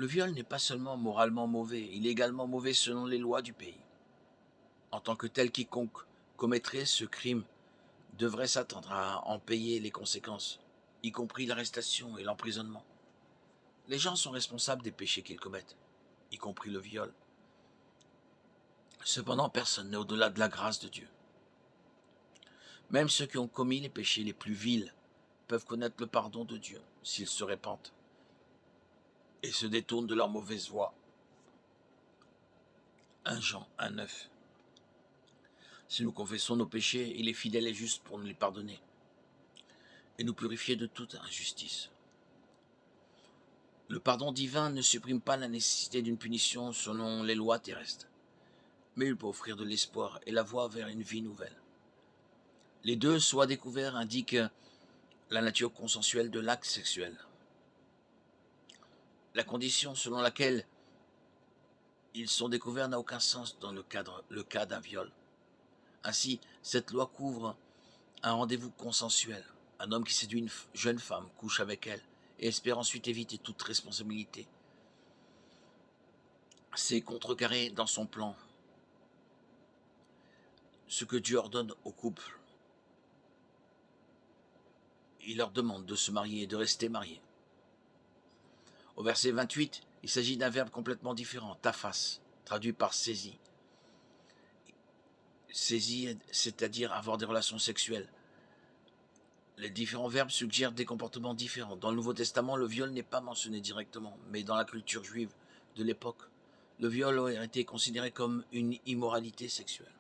Le viol n'est pas seulement moralement mauvais, il est également mauvais selon les lois du pays. En tant que tel, quiconque commettrait ce crime devrait s'attendre à en payer les conséquences, y compris l'arrestation et l'emprisonnement. Les gens sont responsables des péchés qu'ils commettent, y compris le viol. Cependant, personne n'est au-delà de la grâce de Dieu. Même ceux qui ont commis les péchés les plus vils peuvent connaître le pardon de Dieu s'ils se repentent et se détournent de leur mauvaise voie. 1 Jean 1,9. Si nous confessons nos péchés, il est fidèle et juste pour nous les pardonner et nous purifier de toute injustice. Le pardon divin ne supprime pas la nécessité d'une punition selon les lois terrestres, mais il peut offrir de l'espoir et la voie vers une vie nouvelle. Les deux, soit découverts, indiquent la nature consensuelle de l'acte sexuel. La condition selon laquelle ils sont découverts n'a aucun sens dans le cas d'un viol. Ainsi, cette loi couvre un rendez-vous consensuel. Un homme qui séduit une jeune femme couche avec elle et espère ensuite éviter toute responsabilité. C'est contrecarré dans son plan ce que Dieu ordonne au couple. Il leur demande de se marier et de rester mariés. Au verset 28, il s'agit d'un verbe complètement différent, taphas, traduit par saisi. Saisi, c'est-à-dire avoir des relations sexuelles. Les différents verbes suggèrent des comportements différents. Dans le Nouveau Testament, le viol n'est pas mentionné directement, mais dans la culture juive de l'époque, le viol aurait été considéré comme une immoralité sexuelle.